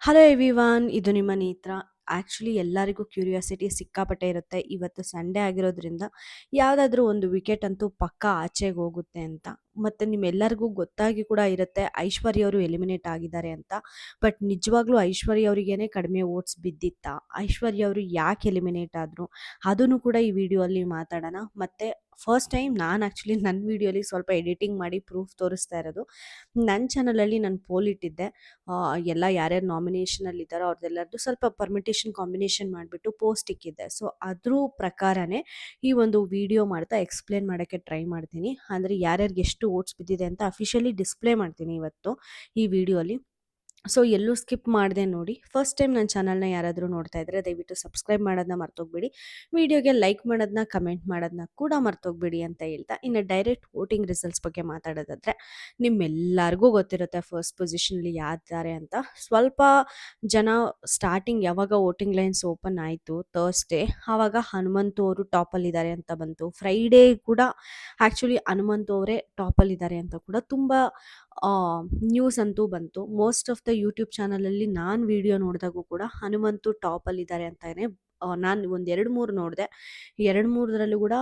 Hello everyone, ಇದು ನಿಮ್ಮ ನೇತ್ರ. ಆ್ಯಕ್ಚುಲಿ ಎಲ್ಲರಿಗೂ ಕ್ಯೂರಿಯಾಸಿಟಿ ಸಿಕ್ಕಾಪಟ್ಟೆ ಇರುತ್ತೆ. ಇವತ್ತು ಸಂಡೇ ಆಗಿರೋದ್ರಿಂದ ಯಾವುದಾದ್ರೂ ಒಂದು ವಿಕೆಟ್ ಅಂತೂ ಪಕ್ಕಾ ಆಚೆಗೆ ಹೋಗುತ್ತೆ ಅಂತ. ಮತ್ತು ನಿಮ್ಮೆಲ್ಲರಿಗೂ ಗೊತ್ತಾಗಿ ಕೂಡ ಇರುತ್ತೆ ಐಶ್ವರ್ಯ ಅವರು ಎಲಿಮಿನೇಟ್ ಆಗಿದ್ದಾರೆ ಅಂತ. ಬಟ್ ನಿಜವಾಗ್ಲೂ ಐಶ್ವರ್ಯ ಅವರಿಗೇನೆ ಕಡಿಮೆ ವೋಟ್ಸ್ ಬಿದ್ದಿತ್ತಾ? ಐಶ್ವರ್ಯ ಅವರು ಯಾಕೆ ಎಲಿಮಿನೇಟ್ ಆದರು? ಅದನ್ನು ಕೂಡ ಈ ವಿಡಿಯೋಲ್ಲಿ ಮಾತಾಡೋಣ. ಮತ್ತು ಫಸ್ಟ್ ಟೈಮ್ ನಾನು ಆ್ಯಕ್ಚುಲಿ ನನ್ನ ವಿಡಿಯೋಲಿ ಸ್ವಲ್ಪ ಎಡಿಟಿಂಗ್ ಮಾಡಿ ಪ್ರೂಫ್ ತೋರಿಸ್ತಾ ಇರೋದು. ನನ್ನ ಚಾನಲಲ್ಲಿ ನಾನು ಪೋಲ್ ಇಟ್ಟಿದ್ದೆ. ಎಲ್ಲ ಯಾರ್ಯಾರು ನಾಮಿನೇಷನಲ್ಲಿದ್ದಾರೋ ಅವ್ರದ್ದೆಲ್ಲರದ್ದು ಸ್ವಲ್ಪ ಪರ್ಮಿಟೇಷನ್ ಕಾಂಬಿನೇಷನ್ ಮಾಡಿಬಿಟ್ಟು ಪೋಸ್ಟ್ ಇಕ್ಕಿದ್ದೆ. ಸೊ ಅದ್ರ ಪ್ರಕಾರನೇ ಈ ಒಂದು ವಿಡಿಯೋ ಮಾಡ್ತಾ ಎಕ್ಸ್ಪ್ಲೇನ್ ಮಾಡೋಕ್ಕೆ ಟ್ರೈ ಮಾಡ್ತೀನಿ. ಅಂದರೆ ಯಾರ್ಯಾರಿಗೆ ಎಷ್ಟು ಓಟ್ಸ್ ಬಿದ್ದಿದೆ ಅಂತ ಅಫಿಷಿಯಲಿ ಡಿಸ್ಪ್ಲೇ ಮಾಡ್ತೀನಿ ಇವತ್ತು ಈ ವಿಡಿಯೋಲಿ. ಸೊ ಎಲ್ಲೂ ಸ್ಕಿಪ್ ಮಾಡದೆ ನೋಡಿ. ಫಸ್ಟ್ ಟೈಮ್ ನನ್ನ ಚಾನಲ್ನ ಯಾರಾದರೂ ನೋಡ್ತಾ ಇದ್ದರೆ ದಯವಿಟ್ಟು ಸಬ್ಸ್ಕ್ರೈಬ್ ಮಾಡೋದನ್ನ ಮರ್ತೋಗ್ಬೇಡಿ. ವಿಡಿಯೋಗೆ ಲೈಕ್ ಮಾಡೋದನ್ನ, ಕಮೆಂಟ್ ಮಾಡೋದನ್ನ ಕೂಡ ಮರ್ತೋಗ್ಬೇಡಿ ಅಂತ ಹೇಳ್ತಾ, ಇನ್ನು ಡೈರೆಕ್ಟ್ ವೋಟಿಂಗ್ ರಿಸಲ್ಟ್ಸ್ ಬಗ್ಗೆ ಮಾತಾಡೋದಾದರೆ ನಿಮ್ಮೆಲ್ಲರಿಗೂ ಗೊತ್ತಿರುತ್ತೆ ಫಸ್ಟ್ ಪೊಸಿಷನಲ್ಲಿ ಯಾರಿದ್ದಾರೆ ಅಂತ. ಸ್ವಲ್ಪ ಜನ ಸ್ಟಾರ್ಟಿಂಗ್ ಯಾವಾಗ ವೋಟಿಂಗ್ ಲೈನ್ಸ್ ಓಪನ್ ಆಯಿತು ಥರ್ಸ್ಡೇ, ಆವಾಗ ಹನುಮಂತು ಅವರು ಟಾಪಲ್ಲಿದ್ದಾರೆ ಅಂತ ಬಂತು. ಫ್ರೈಡೇ ಕೂಡ ಆ್ಯಕ್ಚುಲಿ ಹನುಮಂತು ಅವರೇ ಟಾಪಲ್ಲಿದ್ದಾರೆ ಅಂತ ಕೂಡ ತುಂಬ ನ್ಯೂಸ್ ಅಂತೂ ಬಂತು. ಮೋಸ್ಟ್ ಆಫ್ ದ ಯೂಟ್ಯೂಬ್ ಚಾನಲಲ್ಲಿ ನಾನು ವಿಡಿಯೋ ನೋಡಿದಾಗೂ ಕೂಡ ಹನುಮಂತು ಟಾಪಲ್ಲಿದ್ದಾರೆ ಅಂತಲೇ ನಾನು ಒಂದು 2-3 ನೋಡಿದೆ. 2-3 ಕೂಡ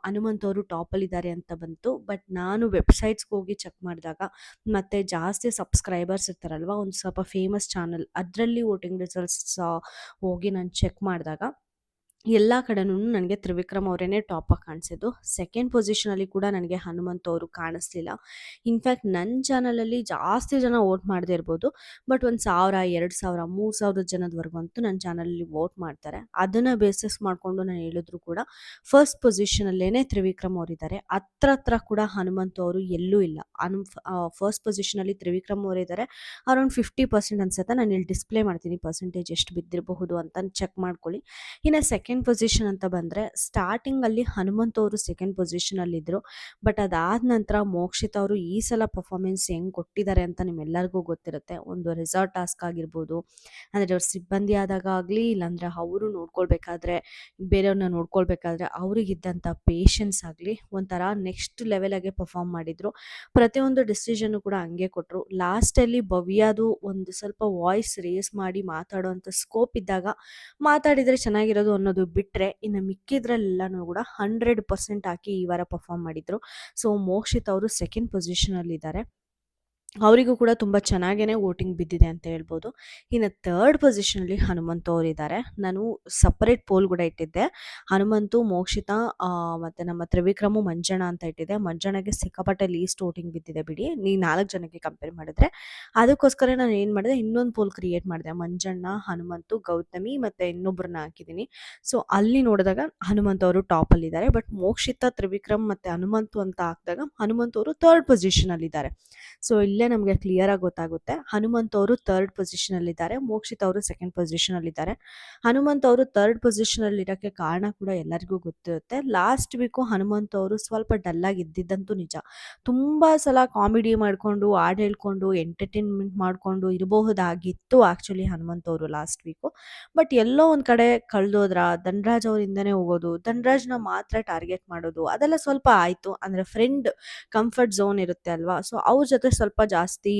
ಹನುಮಂತ್ ಅವರು ಟಾಪಲ್ಲಿದ್ದಾರೆ ಅಂತ ಬಂತು. ಬಟ್ ನಾನು ವೆಬ್ಸೈಟ್ಸ್ಗೆ ಹೋಗಿ ಚೆಕ್ ಮಾಡಿದಾಗ ಮತ್ತು ಜಾಸ್ತಿ ಸಬ್ಸ್ಕ್ರೈಬರ್ಸ್ ಇರ್ತಾರಲ್ವ, ಒಂದು ಸ್ವಲ್ಪ ಫೇಮಸ್ ಚಾನಲ್ ಅದರಲ್ಲಿ ವೋಟಿಂಗ್ ರಿಸಲ್ಟ್ಸ್ ಹೋಗಿ ನಾನು ಚೆಕ್ ಮಾಡಿದಾಗ ಎಲ್ಲ ಕಡೆನೂ ನನಗೆ ತ್ರಿವಿಕ್ರಮ್ ಅವರೇ ಟಾಪಾಗಿ ಕಾಣಿಸಿದ್ದು. ಸೆಕೆಂಡ್ ಪೊಸಿಷನಲ್ಲಿ ಕೂಡ ನನಗೆ ಹನುಮಂತ್ ಅವರು ಕಾಣಿಸ್ಲಿಲ್ಲ. ಇನ್ಫ್ಯಾಕ್ಟ್ ನನ್ನ ಚಾನಲಲ್ಲಿ ಜಾಸ್ತಿ ಜನ ವೋಟ್ ಮಾಡದೇ ಇರ್ಬೋದು, ಬಟ್ 1,000, 2,000, 3,000 ಜನದವರೆಗೂ ಅಂತೂ ನನ್ನ ಚಾನಲಲ್ಲಿ ವೋಟ್ ಮಾಡ್ತಾರೆ. ಅದನ್ನು ಬೇಸಿಸ್ ಮಾಡಿಕೊಂಡು ನಾನು ಹೇಳಿದ್ರು ಕೂಡ ಫಸ್ಟ್ ಪೊಸಿಷನಲ್ಲೇ ತ್ರಿವಿಕ್ರಮ್ ಅವರಿದ್ದಾರೆ. ಹತ್ರ ಕೂಡ ಹನುಮಂತ್ ಅವರು ಎಲ್ಲೂ ಇಲ್ಲ. ಫಸ್ಟ್ ಪೊಸಿಷನಲ್ಲಿ ತ್ರಿವಿಕ್ರಮ್ ಅವರಿದ್ದಾರೆ. ಅರೌಂಡ್ 50% ಅನ್ಸುತ್ತೆ. ನಾನು ಇಲ್ಲಿ ಡಿಸ್ಪ್ಲೇ ಮಾಡ್ತೀನಿ ಪರ್ಸೆಂಟೇಜ್ ಎಷ್ಟು ಬಿದ್ದಿರಬಹುದು ಅಂತ ಚೆಕ್ ಮಾಡ್ಕೊಳ್ಳಿ. ಇನ್ನು ಸೆಕೆಂಡ್ ಪೊಸಿಷನ್ ಅಂತ ಬಂದರೆ ಸ್ಟಾರ್ಟಿಂಗಲ್ಲಿ ಹನುಮಂತ್ ಅವರು ಸೆಕೆಂಡ್ ಪೊಸಿಷನಲ್ಲಿದ್ದರು. ಬಟ್ ಅದಾದ ನಂತರ ಮೋಕ್ಷಿತ್ ಅವರು ಈ ಸಲ ಪರ್ಫಾರ್ಮೆನ್ಸ್ ಹೆಂಗೆ ಕೊಟ್ಟಿದ್ದಾರೆ ಅಂತ ನಿಮ್ಮೆಲ್ಲರಿಗೂ ಗೊತ್ತಿರುತ್ತೆ. ಒಂದು ರೆಸಾರ್ಟ್ ಟಾಸ್ಕ್ ಆಗಿರ್ಬೋದು, ಅಂದರೆ ಅವ್ರ ಸಿಬ್ಬಂದಿ ಆದಾಗ ಆಗಲಿ, ಇಲ್ಲಾಂದರೆ ಅವರು ನೋಡ್ಕೊಳ್ಬೇಕಾದ್ರೆ, ಬೇರೆಯವ್ರನ್ನ ನೋಡ್ಕೊಳ್ಬೇಕಾದ್ರೆ ಅವರಿಗಿದ್ದಂಥ ಪೇಷನ್ಸ್ ಆಗಲಿ, ಒಂಥರ ನೆಕ್ಸ್ಟ್ ಲೆವೆಲಾಗೆ ಪರ್ಫಾರ್ಮ್ ಮಾಡಿದರು. ಪ್ರತಿಯೊಂದು ಡಿಸಿಷನ್ನು ಕೂಡ ಹಂಗೆ ಕೊಟ್ಟರು. ಲಾಸ್ಟಲ್ಲಿ ಭವ್ಯದು ಒಂದು ಸ್ವಲ್ಪ ವಾಯ್ಸ್ ರೇಸ್ ಮಾಡಿ ಮಾತಾಡೋವಂಥ ಸ್ಕೋಪ್ ಇದ್ದಾಗ ಮಾತಾಡಿದರೆ ಚೆನ್ನಾಗಿರೋದು ಅನ್ನೋದು ಬಿಟ್ಟರೆ, ಇನ್ನು ಮಿಕ್ಕಿದ್ರಲ್ಲೆಲ್ಲನೂ ಕೂಡ 100% ಹಾಕಿ ಈ ವಾರ ಪರ್ಫಾರ್ಮ್ ಮಾಡಿದರು. ಸೊ ಮೋಕ್ಷಿತ್ ಅವರು ಸೆಕೆಂಡ್ ಪೊಸಿಷನಲ್ಲಿದ್ದಾರೆ. ಅವರಿಗೂ ಕೂಡ ತುಂಬ ಚೆನ್ನಾಗೇ ವೋಟಿಂಗ್ ಬಿದ್ದಿದೆ ಅಂತ ಹೇಳ್ಬೋದು. ಇನ್ನು ಥರ್ಡ್ ಪೊಸಿಷನಲ್ಲಿ ಹನುಮಂತು ಅವರಿದ್ದಾರೆ. ನಾನು ಸಪ್ರೇಟ್ ಪೋಲ್ ಕೂಡ ಇಟ್ಟಿದ್ದೆ. ಹನುಮಂತು, ಮೋಕ್ಷಿತಾ ಮತ್ತು ನಮ್ಮ ತ್ರಿವಿಕ್ರಮು, ಮಂಜಣ್ಣ ಅಂತ ಇಟ್ಟಿದ್ದೆ. ಮಂಜಣ್ಣಗೆ ಸಿಕ್ಕಾಪಟ್ಟೆ ಲೀಸ್ಟ್ ವೋಟಿಂಗ್ ಬಿದ್ದಿದೆ ಬಿಡಿ, ಈ 4 ಜನಕ್ಕೆ ಕಂಪೇರ್ ಮಾಡಿದ್ರೆ. ಅದಕ್ಕೋಸ್ಕರ ನಾನು ಏನು ಮಾಡಿದೆ, ಇನ್ನೊಂದು ಪೋಲ್ ಕ್ರಿಯೇಟ್ ಮಾಡಿದೆ. ಮಂಜಣ್ಣ, ಹನುಮಂತು, ಗೌತಮಿ ಮತ್ತು ಇನ್ನೊಬ್ಬರನ್ನ ಹಾಕಿದ್ದೀನಿ. ಸೊ ಅಲ್ಲಿ ನೋಡಿದಾಗ ಹನುಮಂತು ಅವರು ಟಾಪಲ್ಲಿದ್ದಾರೆ. ಬಟ್ ಮೋಕ್ಷಿತಾ, ತ್ರಿವಿಕ್ರಮ್ ಮತ್ತು ಹನುಮಂತು ಅಂತ ಹಾಕಿದಾಗ ಹನುಮಂತು ಅವರು ಥರ್ಡ್ ಪೊಸಿಷನಲ್ಲಿದ್ದಾರೆ. ಸೊ ಇಲ್ಲೇ ನಮಗೆ ಕ್ಲಿಯರಾಗಿ ಗೊತ್ತಾಗುತ್ತೆ. ಹನುಮಂತ್ ಅವರು ಥರ್ಡ್ ಪೊಸಿಷನಲ್ಲಿದ್ದಾರೆ, ಮೋಕ್ಷಿತ್ ಅವರು ಸೆಕೆಂಡ್ ಪೊಸಿಷನಲ್ಲಿದ್ದಾರೆ. ಹನುಮಂತ್ ಅವರು ಥರ್ಡ್ ಪೊಸಿಷನಲ್ಲಿರೋಕ್ಕೆ ಕಾರಣ ಕೂಡ ಎಲ್ಲರಿಗೂ ಗೊತ್ತಿರುತ್ತೆ. ಲಾಸ್ಟ್ ವೀಕು ಹನುಮಂತ್ ಅವರು ಸ್ವಲ್ಪ ಡಲ್ಲಾಗಿ ಇದ್ದಿದ್ದಂತೂ ನಿಜ. ತುಂಬ ಸಲ ಕಾಮಿಡಿ ಮಾಡಿಕೊಂಡು, ಹಾಡು ಹೇಳ್ಕೊಂಡು, ಎಂಟರ್ಟೈನ್ಮೆಂಟ್ ಮಾಡಿಕೊಂಡು ಇರಬಹುದಾಗಿತ್ತು ಆ್ಯಕ್ಚುಲಿ ಹನುಮಂತ್ ಅವರು ಲಾಸ್ಟ್ ವೀಕು. ಬಟ್ ಎಲ್ಲೋ ಒಂದು ಕಡೆ ಕಳೆದೋದ್ರ, ಧನ್ರಾಜ್ ಅವರಿಂದನೇ ಹೋಗೋದು, ಧನ್ರಾಜ್ನ ಮಾತ್ರ ಟಾರ್ಗೆಟ್ ಮಾಡೋದು, ಅದೆಲ್ಲ ಸ್ವಲ್ಪ ಆಯಿತು. ಅಂದರೆ ಫ್ರೆಂಡ್ ಕಂಫರ್ಟ್ ಝೋನ್ ಇರುತ್ತೆ ಅಲ್ವಾ, ಸೊ ಅವ್ರ ಜೊತೆ ಸ್ವಲ್ಪ ಜಾಸ್ತಿ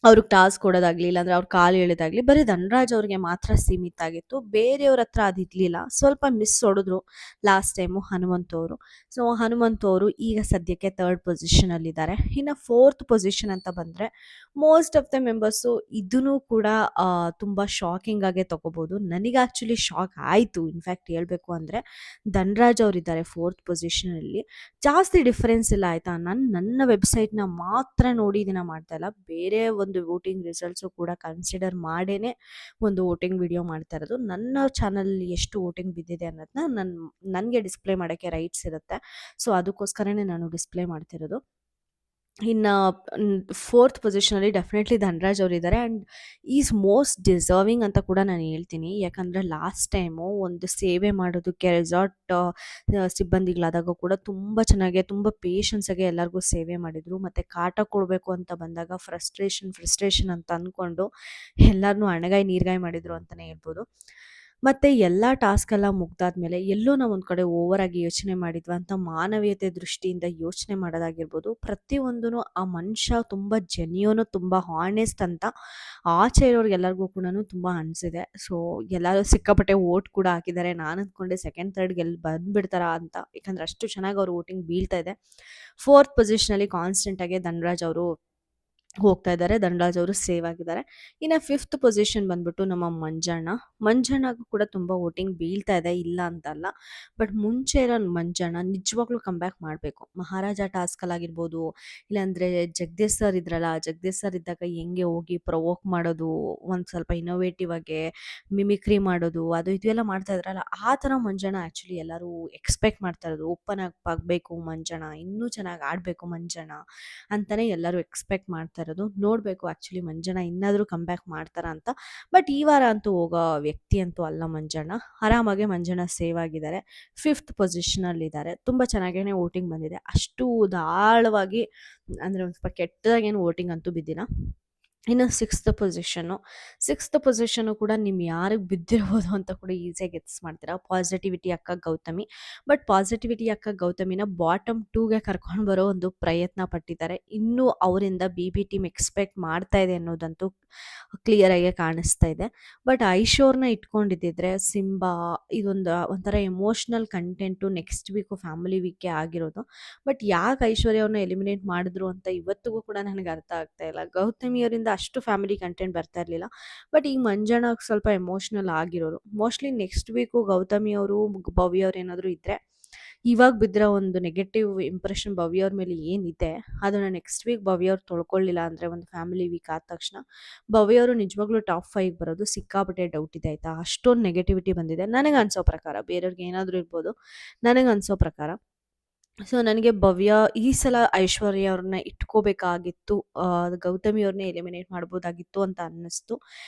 ಅವ್ರಿಗೆ ಟಾಸ್ಕ್ ಕೊಡೋದಾಗಲಿ, ಇಲ್ಲಾಂದರೆ ಅವ್ರ ಕಾಲು ಎಳೆದಾಗಲಿ ಬರೀ ಧನ್ರಾಜ್ ಅವ್ರಿಗೆ ಮಾತ್ರ ಸೀಮಿತ ಆಗಿತ್ತು. ಬೇರೆಯವ್ರ ಹತ್ರ ಅದು ಇರಲಿಲ್ಲ. ಸ್ವಲ್ಪ ಮಿಸ್ ಹೊಡೆದ್ರು ಲಾಸ್ಟ್ ಟೈಮು ಹನುಮಂತು ಅವರು. ಸೊ ಹನುಮಂತು ಅವರು ಈಗ ಸದ್ಯಕ್ಕೆ ಥರ್ಡ್ ಪೊಸಿಷನಲ್ಲಿದ್ದಾರೆ. ಇನ್ನು ಫೋರ್ತ್ ಪೊಸಿಷನ್ ಅಂತ ಬಂದರೆ ಮೋಸ್ಟ್ ಆಫ್ ದ ಮೆಂಬರ್ಸು ಇದನ್ನು ಕೂಡ ತುಂಬ ಶಾಕಿಂಗ್ ಆಗೇ ತೊಗೋಬೋದು. ನನಗೆ ಆ್ಯಕ್ಚುಲಿ ಶಾಕ್ ಆಯಿತು. ಇನ್ಫ್ಯಾಕ್ಟ್ ಹೇಳಬೇಕು ಅಂದರೆ ಧನ್ರಾಜ್ ಅವರಿದ್ದಾರೆ ಫೋರ್ತ್ ಪೊಸಿಷನಲ್ಲಿ. ಜಾಸ್ತಿ ಡಿಫರೆನ್ಸ್ ಇಲ್ಲ ಆಯಿತಾ. ನನ್ನ ವೆಬ್ಸೈಟ್ನ ಮಾತ್ರ ನೋಡಿ ಇದನ್ನು ಮಾಡ್ತಾ ಇಲ್ಲ, ಬೇರೆ ಒಂದು ವೋಟಿಂಗ್ ರಿಸಲ್ಟ್ಸು ಕೂಡ ಕನ್ಸಿಡರ್ ಮಾಡೇ ಒಂದು ವೋಟಿಂಗ್ ವಿಡಿಯೋ ಮಾಡ್ತಾ ಇರೋದು. ನನ್ನ ಚಾನಲಲ್ಲಿ ಎಷ್ಟು ವೋಟಿಂಗ್ ಬಿದ್ದಿದೆ ಅನ್ನೋದನ್ನ ನನಗೆ ಡಿಸ್ಪ್ಲೇ ಮಾಡೋಕ್ಕೆ ರೈಟ್ಸ್ ಇರುತ್ತೆ. ಸೊ ಅದಕ್ಕೋಸ್ಕರನೇ ನಾನು ಡಿಸ್ಪ್ಲೇ ಮಾಡ್ತಿರೋದು. ಇನ್ನು ಫೋರ್ತ್ ಪೊಸಿಷನಲ್ಲಿ ಡೆಫಿನೆಟ್ಲಿ ಧನ್ರಾಜ್ ಅವರಿದ್ದಾರೆ. ಆ್ಯಂಡ್ ಈಸ್ ಮೋಸ್ಟ್ ಡಿಸರ್ವಿಂಗ್ ಅಂತ ಕೂಡ ನಾನು ಹೇಳ್ತೀನಿ. ಯಾಕಂದರೆ ಲಾಸ್ಟ್ ಟೈಮು ಒಂದು ಸೇವೆ ಮಾಡೋದಕ್ಕೆ ರೆಸಾರ್ಟ್ ಸಿಬ್ಬಂದಿಗಳಾದಾಗ ಕೂಡ ತುಂಬ ಚೆನ್ನಾಗಿ, ತುಂಬ ಪೇಷನ್ಸಾಗೆ ಎಲ್ಲರಿಗೂ ಸೇವೆ ಮಾಡಿದರು. ಮತ್ತು ಕಾಟ ಕೊಡಬೇಕು ಅಂತ ಬಂದಾಗ ಫ್ರಸ್ಟ್ರೇಷನ್ ಅಂತ ಅಂದ್ಕೊಂಡು ಎಲ್ಲರನ್ನೂ ಅಣಗಾಯಿ ನೀರ್ಗಾಯಿ ಮಾಡಿದರು ಅಂತಲೇ ಹೇಳ್ಬೋದು. ಮತ್ತೆ ಎಲ್ಲಾ ಟಾಸ್ಕ್ ಎಲ್ಲ ಮುಗ್ದಾದ್ಮೇಲೆ ಎಲ್ಲೋ ನಾವು ಒಂದ್ ಕಡೆ ಓವರ್ ಆಗಿ ಯೋಚನೆ ಮಾಡಿದ್ವಾ ಅಂತ ಮಾನವೀಯತೆ ದೃಷ್ಟಿಯಿಂದ ಯೋಚನೆ ಮಾಡೋದಾಗಿರ್ಬೋದು. ಪ್ರತಿಯೊಂದೂನು ಆ ಮನುಷ್ಯ ತುಂಬಾ ಜೆನ್ಯೂನ್, ತುಂಬಾ ಹಾನೆಸ್ಟ್ ಅಂತ ಆಚೆ ಇರೋರ್ಗೆಲ್ಲರಿಗೂ ಕೂಡನು ತುಂಬಾ ಅನ್ಸಿದೆ. ಸೊ ಎಲ್ಲಾರು ಸಿಕ್ಕಾಪಟ್ಟೆ ವೋಟ್ ಕೂಡ ಹಾಕಿದ್ದಾರೆ. ನಾನ್ ಅಂದ್ಕೊಂಡೆ ಸೆಕೆಂಡ್, ಥರ್ಡ್ ಬಂದ್ಬಿಡ್ತಾರಾ ಅಂತ. ಯಾಕಂದ್ರೆ ಅಷ್ಟು ಚೆನ್ನಾಗಿ ಅವ್ರ ವೋಟಿಂಗ್ ಬೀಳ್ತಾ ಇದೆ. 4th ಪೊಸಿಷನಲ್ಲಿ ಕಾನ್ಸ್ಟೆಂಟ್ ಆಗಿ ಧನರಾಜ್ ಅವರು ಹೋಗ್ತಾ ಇದ್ದಾರೆ. ಧನರಾಜ್ ಅವರು ಸೇವ್ ಆಗಿದ್ದಾರೆ. ಇನ್ನು 5th ಪೊಸಿಷನ್ ಬಂದ್ಬಿಟ್ಟು ನಮ್ಮ ಮಂಜಣ್ಣ. ಮಂಜಣ್ಣಗೂ ಕೂಡ ತುಂಬಾ ವೋಟಿಂಗ್ ಬೀಳ್ತಾ ಇದೆ, ಇಲ್ಲ ಅಂತಲ್ಲ. ಬಟ್ ಮುಂಚೆ ಇರೋ ಮಂಜಣ್ಣ ನಿಜವಾಗ್ಲೂ ಕಮ್‌ಬ್ಯಾಕ್ ಮಾಡಬೇಕು. ಮಹಾರಾಜ ಟಾಸ್ಕಲ್ಲಿ ಆಗಿರ್ಬೋದು, ಇಲ್ಲಾಂದ್ರೆ ಜಗದೀಶ್ ಸರ್ ಇದ್ರಲ್ಲ, ಜಗದೀಶ್ ಸರ್ ಇದ್ದಾಗ ಹೆಂಗೆ ಹೋಗಿ ಪ್ರವೋಕ್ ಮಾಡೋದು, ಒಂದು ಸ್ವಲ್ಪ ಇನ್ನೋವೇಟಿವ್ ಆಗಿ ಮಿಮಿಕ್ರಿ ಮಾಡೋದು, ಅದು ಇದು ಎಲ್ಲ ಮಾಡ್ತಾ ಇದ್ರಲ್ಲ, ಆ ಥರ ಮಂಜಣ್ಣ ಆ್ಯಕ್ಚುಲಿ ಎಲ್ಲರೂ ಎಕ್ಸ್ಪೆಕ್ಟ್ ಮಾಡ್ತಾ ಇರೋದು. ಓಪನ್ ಆಗಬೇಕು ಮಂಜಣ್ಣ, ಇನ್ನೂ ಚೆನ್ನಾಗಿ ಆಡಬೇಕು ಮಂಜಣ್ಣ ಅಂತಾನೆ ಎಲ್ಲರೂ ಎಕ್ಸ್ಪೆಕ್ಟ್ ಮಾಡ್ತಾ ಇರೋದು. ನೋಡಬೇಕು ಆ್ಯಕ್ಚುಲಿ ಮಂಜಣ್ಣ ಇನ್ನಾದರೂ ಕಮ್‌ಬ್ಯಾಕ್ ಮಾಡ್ತಾರಾ ಅಂತ. ಬಟ್ ಈ ವಾರ ಅಂತೂ ಹೋಗೋ ವ್ಯಕ್ತಿ ಅಂತೂ ಅಲ್ಲ ಮಂಜಣ್ಣ. ಆರಾಮಾಗಿ ಮಂಜಣ್ಣ ಸೇವ್ ಆಗಿದ್ದಾರೆ. 5th ಪೊಸಿಷನಲ್ಲಿದ್ದಾರೆ. ತುಂಬ ಚೆನ್ನಾಗೇನೆ ವೋಟಿಂಗ್ ಬಂದಿದೆ. ಅಷ್ಟು ದಾಳವಾಗಿ ಅಂದರೆ ಒಂದು ಸ್ವಲ್ಪ ಕೆಟ್ಟದಾಗೇನು ವೋಟಿಂಗ್ ಅಂತೂ ಬಿದ್ದಿಲ್ಲ. ಇನ್ನು 6th ಪೊಸಿಷನ್ನು ಕೂಡ ನಿಮ್ ಯಾರಿಗೆ ಬಿದ್ದಿರ್ಬೋದು ಅಂತ ಕೂಡ ಈಸಿಯಾಗಿ ಗೆಸ್ ಮಾಡ್ತೀರಾ. ಪಾಸಿಟಿವಿಟಿ ಅಕ್ಕ ಗೌತಮಿ. ಬಟ್ ಪಾಸಿಟಿವಿಟಿ ಅಕ್ಕ ಗೌತಮಿನ ಬಾಟಮ್ 2ಗೆ ಕರ್ಕೊಂಡು ಬರೋ ಒಂದು ಪ್ರಯತ್ನ ಪಟ್ಟಿದ್ದಾರೆ. ಇನ್ನೂ ಅವರಿಂದ ಬಿ ಟೀಮ್ ಎಕ್ಸ್ಪೆಕ್ಟ್ ಮಾಡ್ತಾ ಇದೆ ಅನ್ನೋದಂತೂ ಕ್ಲಿಯರ್ ಆಗಿ ಕಾಣಿಸ್ತಾ ಇದೆ. ಬಟ್ ಐಶೋರ್ನ ಇಟ್ಕೊಂಡಿದ್ದಿದ್ರೆ ಸಿಂಬಾ ಇದೊಂದು ಒಂಥರ emotional content next week family ವೀಕೆ ಆಗಿರೋದು. ಬಟ್ ಯಾಕೆ ಐಶ್ವರ್ಯ ಅವ್ರನ್ನ ಎಲಿಮಿನೇಟ್ ಮಾಡಿದ್ರು ಅಂತ ಇವತ್ತಿಗೂ ಕೂಡ ನನಗೆ ಅರ್ಥ ಆಗ್ತಾ ಇಲ್ಲ. ಗೌತಮಿ ಅವರಿಂದ ಅಷ್ಟು ಫ್ಯಾಮಿಲಿ ಕಂಟೆಂಟ್ ಬರ್ತಾ ಇರಲಿಲ್ಲ. ಬಟ್ ಈಗ ಮಂಜಣ್ಣ ಸ್ವಲ್ಪ ಎಮೋಷ್ನಲ್ ಆಗಿರೋರು. ಮೋಸ್ಟ್ಲಿ ನೆಕ್ಸ್ಟ್ ವೀಕು ಗೌತಮಿ ಅವರು, ಭವ್ಯ ಅವ್ರು ಏನಾದರೂ ಇದ್ದರೆ, ಇವಾಗ ಬಿದ್ದಿರೋ ಒಂದು ನೆಗೆಟಿವ್ ಇಂಪ್ರೆಷನ್ ಭವ್ಯ ಅವ್ರ ಮೇಲೆ ಏನಿದೆ ಅದನ್ನು ನೆಕ್ಸ್ಟ್ ವೀಕ್ ಭವ್ಯ ಅವ್ರು ತೊಳ್ಕೊಳ್ಳಿಲ್ಲ ಅಂದರೆ, ಒಂದು ಫ್ಯಾಮಿಲಿ ವೀಕ್ ಆದ ತಕ್ಷಣ ಭವ್ಯ ಅವರು ನಿಜವಾಗ್ಲೂ ಟಾಪ್ 5 ಬರೋದು ಸಿಕ್ಕಾಪಟ್ಟೆ ಡೌಟ್ ಇದೆ ಆಯಿತಾ. ಅಷ್ಟೊಂದು ನೆಗೆಟಿವಿಟಿ ಬಂದಿದೆ ನನಗೆ ಅನಿಸೋ ಪ್ರಕಾರ. ಬೇರೆಯವ್ರಿಗೆ ಏನಾದರೂ ಇರ್ಬೋದು, ನನಗೆ ಅನಿಸೋ ಪ್ರಕಾರ. ಸೊ ನನಗೆ ಭವ್ಯ ಈ ಸಲ ಐಶ್ವರ್ಯ ಅವ್ರನ್ನ ಇಟ್ಕೋಬೇಕಾಗಿತ್ತು. ಗೌತಮಿ ಅವ್ರನ್ನೇ ಎಲಿಮಿನೇಟ್ ಮಾಡ್ಬೋದಾಗಿತ್ತು ಅಂತ ಅನ್ನಿಸ್ತು.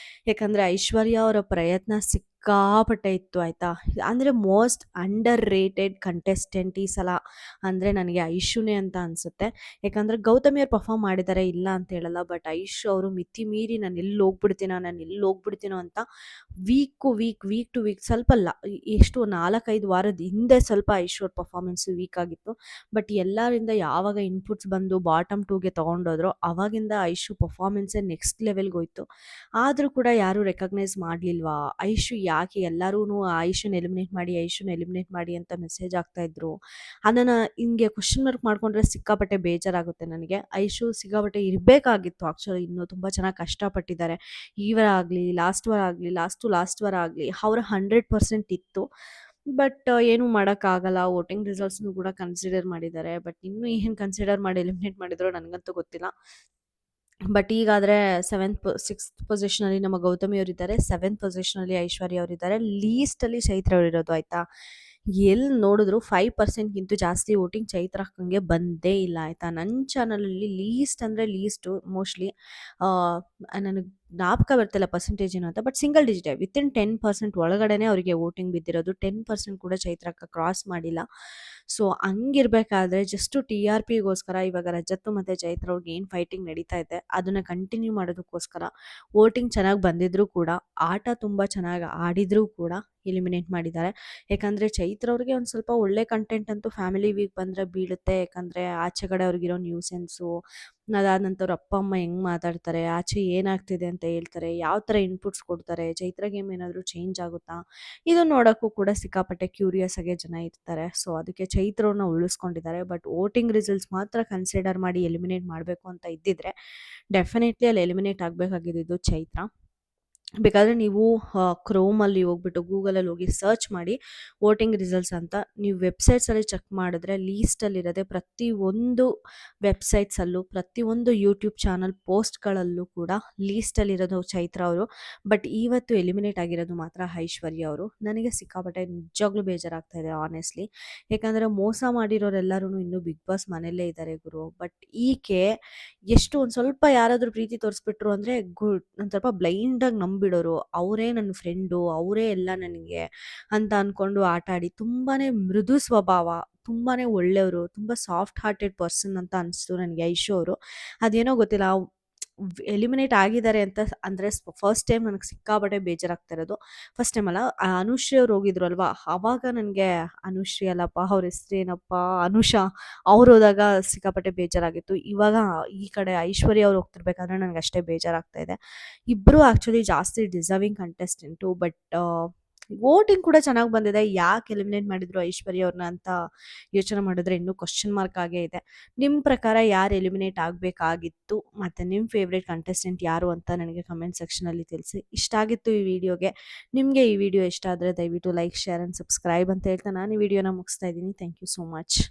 ಯಾಕಂದರೆ ಐಶ್ವರ್ಯ ಅವರ ಪ್ರಯತ್ನ ಸಿಕ್ಕಾಪಟ್ಟೆ ಇತ್ತು ಆಯಿತಾ. ಅಂದರೆ ಮೋಸ್ಟ್ ಅಂಡರ್ ರೇಟೆಡ್ ಕಂಟೆಸ್ಟೆಂಟ್ ಈ ಸಲ ಅಂದರೆ ನನಗೆ ಐಶುನೇ ಅಂತ ಅನಿಸುತ್ತೆ. ಯಾಕಂದರೆ ಗೌತಮಿ ಅವ್ರು ಪರ್ಫಾರ್ಮ್ ಮಾಡಿದ್ದಾರೆ, ಇಲ್ಲ ಅಂತ ಹೇಳಲ್ಲ. ಬಟ್ ಐಶು ಅವರು ಮಿತಿ ಮೀರಿ ನಾನು ಎಲ್ಲಿ ಹೋಗ್ಬಿಡ್ತೀನೋ ಅಂತ ವೀಕ್ ಟು ವೀಕ್ ಸ್ವಲ್ಪ ಎಷ್ಟು 4-5 ವಾರದ ಹಿಂದೆ ಸ್ವಲ್ಪ ಐಶು ಅವ್ರ ಪರ್ಫಾರ್ಮೆನ್ಸು ವೀಕ್ ಆಗಿತ್ತು. ಬಟ್ ಎಲ್ಲರಿಂದ ಯಾವಾಗ ಇನ್ಪುಟ್ಸ್ ಬಂದು ಬಾಟಮ್ 2ಗೆ ತೊಗೊಂಡೋದ್ರೋ ಅವಾಗಿಂದ ಐಶು ಪರ್ಫಾರ್ಮೆನ್ಸೇ ನೆಕ್ಸ್ಟ್ ಲೆವೆಲ್ಗೆ ಹೋಯ್ತು. ಆದರೂ ಕೂಡ ಯಾರೂ ರೆಕಗ್ನೈಸ್ ಮಾಡಲಿಲ್ವಾ, ಐಶು ಯಾಕೆ ಎಲ್ಲರೂ ಐಶುನ ಎಲಿಮಿನೇಟ್ ಮಾಡಿ ಅಂತ ಮೆಸೇಜ್ ಆಗ್ತಾಯಿದ್ರು. ಅದನ್ನು ಹಿಂಗೆ ಕ್ವಶನ್ ಮಾರ್ಕ್ ಮಾಡ್ಕೊಂಡ್ರೆ ಸಿಕ್ಕಾಪಟ್ಟೆ ಬೇಜಾರಾಗುತ್ತೆ ನನಗೆ. ಐಶು ಸಿಕ್ಕಾಪಟ್ಟೆ ಇರಬೇಕಾಗಿತ್ತು ಆ್ಯಕ್ಚುಲಿ. ಇನ್ನೂ ತುಂಬ ಚೆನ್ನಾಗಿ ಕಷ್ಟಪಟ್ಟಿದ್ದಾರೆ. ಈ ವಾರ ಆಗಲಿ, ಲಾಸ್ಟ್ ವಾರ ಆಗಲಿ ಅವರ 100% ಇತ್ತು. ಬಟ್ ಏನೂ ಮಾಡೋಕ್ಕಾಗಲ್ಲ. ವೋಟಿಂಗ್ ರಿಸಲ್ಟ್ಸ್‌ನು ಕೂಡ ಕನ್ಸಿಡರ್ ಮಾಡಿದ್ದಾರೆ. ಬಟ್ ಇನ್ನೂ ಏನು ಕನ್ಸಿಡರ್ ಮಾಡಿ ಎಲಿಮಿನೇಟ್ ಮಾಡಿದ್ರೋ ನನಗಂತೂ ಗೊತ್ತಿಲ್ಲ. ಬಟ್ ಈಗಾದರೆ 6th ಪೊಸಿಷನಲ್ಲಿ ನಮ್ಮ ಗೌತಮಿ ಅವರಿದ್ದಾರೆ. 7th ಪೊಸಿಷನಲ್ಲಿ ಐಶ್ವರ್ಯ ಅವರಿದ್ದಾರೆ. ಲೀಸ್ಟಲ್ಲಿ ಚೈತ್ರ ಅವರಿರೋದು ಆಯಿತಾ. ಎಲ್ಲಿ ನೋಡಿದ್ರು 5%ಗಿಂತ ಜಾಸ್ತಿ ವೋಟಿಂಗ್ ಚೈತ್ರ ಅಕ್ಕಂಗೆ ಬಂದೇ ಇಲ್ಲ ಆಯಿತಾ. ನನ್ನ ಚಾನಲಲ್ಲಿ ಲೀಸ್ಟ್ ಅಂದರೆ ಲೀಸ್ಟು ಮೋಸ್ಟ್ಲಿ ನನಗೆ ಜ್ಞಾಪಕ ಬರ್ತಿಲ್ಲ ಪರ್ಸೆಂಟೇಜ್ ಏನು ಅಂತ. ಬಟ್ ಸಿಂಗಲ್ ಡಿಜಿಟೇ ವಿತಿನ್ 10% ಒಳಗಡೆನೇ ಅವರಿಗೆ ವೋಟಿಂಗ್ ಬಿದ್ದಿರೋದು. 10% ಕೂಡ ಚೈತ್ರ ಅಕ್ಕ ಕ್ರಾಸ್ ಮಾಡಿಲ್ಲ. ಸೊ ಹಂಗಿರ್ಬೇಕಾದ್ರೆ ಜಸ್ಟು TRPಗೋಸ್ಕರ ಇವಾಗ ರಜತ್ತು ಮತ್ತು ಚೈತ್ರ ಅವ್ರಿಗೆ ಏನು ಫೈಟಿಂಗ್ ನಡೀತಾ ಇದೆ ಅದನ್ನು ಕಂಟಿನ್ಯೂ ಮಾಡೋದಕ್ಕೋಸ್ಕರ ವೋಟಿಂಗ್ ಚೆನ್ನಾಗಿ ಬಂದಿದ್ರೂ ಕೂಡ, ಆಟ ತುಂಬ ಚೆನ್ನಾಗಿ ಆಡಿದರೂ ಕೂಡ ಎಲಿಮಿನೇಟ್ ಮಾಡಿದ್ದಾರೆ. ಯಾಕಂದರೆ ಚೈತ್ರ ಅವ್ರಿಗೆ ಒಂದು ಸ್ವಲ್ಪ ಒಳ್ಳೆ ಕಂಟೆಂಟ್ ಅಂತೂ ಫ್ಯಾಮಿಲಿ ವೀಕ್ ಬಂದರೆ ಬೀಳುತ್ತೆ. ಯಾಕಂದರೆ ಆಚೆ ಕಡೆ ಅವ್ರಿಗಿರೋ ನ್ಯೂಸೆನ್ಸು, ಅದಾದ ನಂತರ ಅವ್ರ ಅಪ್ಪ ಅಮ್ಮ ಹೆಂಗೆ ಮಾತಾಡ್ತಾರೆ, ಆಚೆ ಏನಾಗ್ತಿದೆ ಅಂತ ಹೇಳ್ತಾರೆ, ಯಾವ ಥರ ಇನ್ಪುಟ್ಸ್ ಕೊಡ್ತಾರೆ, ಚೈತ್ರ ಗೇಮ್ ಏನಾದರೂ ಚೇಂಜ್ ಆಗುತ್ತಾ, ಇದು ನೋಡೋಕ್ಕೂ ಕೂಡ ಸಿಕ್ಕಾಪಟ್ಟೆ ಕ್ಯೂರಿಯಸ್ ಆಗಿ ಜನ ಇರ್ತಾರೆ. ಸೊ ಅದಕ್ಕೆ ಚೈತ್ರವ್ರನ್ನ ಉಳಿಸ್ಕೊಂಡಿದ್ದಾರೆ. ಬಟ್ ವೋಟಿಂಗ್ ರಿಸಲ್ಟ್ಸ್ ಮಾತ್ರ ಕನ್ಸಿಡರ್ ಮಾಡಿ ಎಲಿಮಿನೇಟ್ ಮಾಡಬೇಕು ಅಂತ ಇದ್ದಿದ್ರೆ ಡೆಫಿನೆಟ್ಲಿ ಅಲ್ಲಿ ಎಲಿಮಿನೇಟ್ ಆಗಬೇಕಾಗಿದ್ದು ಚೈತ್ರ. ಬೇಕಾದರೆ ನೀವು ಕ್ರೋಮಲ್ಲಿ ಹೋಗ್ಬಿಟ್ಟು ಗೂಗಲಲ್ಲಿ ಹೋಗಿ ಸರ್ಚ್ ಮಾಡಿ ವೋಟಿಂಗ್ ರಿಸಲ್ಟ್ಸ್ ಅಂತ. ನೀವು ವೆಬ್ಸೈಟ್ಸಲ್ಲಿ ಚೆಕ್ ಮಾಡಿದ್ರೆ ಲೀಸ್ಟಲ್ಲಿರೋದೆ ಪ್ರತಿಯೊಂದು ವೆಬ್ಸೈಟ್ಸಲ್ಲೂ, ಪ್ರತಿಯೊಂದು ಯೂಟ್ಯೂಬ್ ಚಾನಲ್ ಪೋಸ್ಟ್ಗಳಲ್ಲೂ ಕೂಡ ಲೀಸ್ಟಲ್ಲಿರೋದು ಚೈತ್ರ ಅವರು. ಬಟ್ ಇವತ್ತು ಎಲಿಮಿನೇಟ್ ಆಗಿರೋದು ಮಾತ್ರ ಐಶ್ವರ್ಯ ಅವರು. ನನಗೆ ಸಿಕ್ಕಾಪಟ್ಟೆ ನಿಜವಾಗ್ಲೂ ಬೇಜಾರಾಗ್ತಾ ಇದೆ ಆನೆಸ್ಟ್ಲಿ. ಯಾಕಂದರೆ ಮೋಸ ಮಾಡಿರೋರೆಲ್ಲರೂ ಇನ್ನೂ ಬಿಗ್ ಬಾಸ್ ಮನೆಯಲ್ಲೇ ಇದ್ದಾರೆ ಗುರು. ಬಟ್ ಈಕೆ ಎಷ್ಟು ಒಂದು ಸ್ವಲ್ಪ ಯಾರಾದರೂ ಪ್ರೀತಿ ತೋರಿಸ್ಬಿಟ್ರು ಅಂದರೆ ಒಂದು ಸ್ವಲ್ಪ ಬ್ಲೈಂಡಾಗಿ ನಂಬಿಡೋರು. ಅವರೇ ನನ್ನ ಫ್ರೆಂಡು, ಅವರೇ ಎಲ್ಲ ನನಗೆ ಅಂತ ಅಂದ್ಕೊಂಡು ಆಟ ಆಡಿ ತುಂಬಾ ಮೃದು ಸ್ವಭಾವ, ತುಂಬಾ ಒಳ್ಳೆಯವರು, ತುಂಬ ಸಾಫ್ಟ್ ಹಾರ್ಟೆಡ್ ಪರ್ಸನ್ ಅಂತ ಅನಿಸ್ತು ನನಗೆ ಐಶು ಅವರು. ಅದೇನೋ ಗೊತ್ತಿಲ್ಲ, ಎಲಿಮಿನೇಟ್ ಆಗಿದ್ದಾರೆ ಅಂತ ಅಂದರೆ ಫಸ್ಟ್ ಟೈಮ್ ನನಗೆ ಸಿಕ್ಕಾಪಟ್ಟೆ ಬೇಜಾರಾಗ್ತಾ ಇರೋದು. ಫಸ್ಟ್ ಟೈಮ್ ಅಲ್ಲ, ಅನುಶ್ರೀ ಅವ್ರು ಹೋಗಿದ್ರು ಅಲ್ವಾ, ಆವಾಗ ನನಗೆ ಅನುಶ್ರೀ ಅಲ್ಲಪ್ಪ ಅವ್ರ ಹೆಸ್ರೇನಪ್ಪ, ಅನುಷಾ ಅವ್ರು ಹೋದಾಗ ಸಿಕ್ಕಾಪಟ್ಟೆ ಬೇಜಾರಾಗಿತ್ತು. ಇವಾಗ ಈ ಕಡೆ ಐಶ್ವರ್ಯ ಅವ್ರು ಹೋಗ್ತಿರ್ಬೇಕಾದ್ರೆ ನನಗೆ ಅಷ್ಟೇ ಬೇಜಾರಾಗ್ತಾ ಇದೆ. ಇಬ್ಬರು ಆ್ಯಕ್ಚುಲಿ ಜಾಸ್ತಿ ಡಿಸರ್ವಿಂಗ್ ಕಂಟೆಸ್ಟೆಂಟು. ಬಟ್ ವೋಟಿಂಗ್ ಕೂಡ ಚೆನ್ನಾಗಿ ಬಂದಿದೆ. ಯಾಕೆ ಎಲಿಮಿನೇಟ್ ಮಾಡಿದ್ರು ಐಶ್ವರ್ಯ ಅವ್ರನ್ನ ಅಂತ ಯೋಚನೆ ಮಾಡಿದ್ರೆ ಇನ್ನೂ ಕ್ವಶನ್ ಮಾರ್ಕ್ ಆಗೇ ಇದೆ. ನಿಮ್ಮ ಪ್ರಕಾರ ಯಾರು ಎಲಿಮಿನೇಟ್ ಆಗಬೇಕಾಗಿತ್ತು ಮತ್ತು ನಿಮ್ಮ ಫೇವ್ರೇಟ್ ಕಂಟೆಸ್ಟೆಂಟ್ ಯಾರು ಅಂತ ನನಗೆ ಕಮೆಂಟ್ ಸೆಕ್ಷನಲ್ಲಿ ತಿಳಿಸಿ. ಇಷ್ಟ ಆಗಿತ್ತು ಈ ವಿಡಿಯೋಗೆ. ನಿಮಗೆ ಈ ವಿಡಿಯೋ ಇಷ್ಟ ಆದರೆ ದಯವಿಟ್ಟು ಲೈಕ್, ಶೇರ್ ಆ್ಯಂಡ್ ಸಬ್ಸ್ಕ್ರೈಬ್ ಅಂತ ಹೇಳ್ತಾ ನಾನು ಈ ವಿಡಿಯೋನ ಮುಗಿಸ್ತಾ ಇದ್ದೀನಿ. Thank you so much.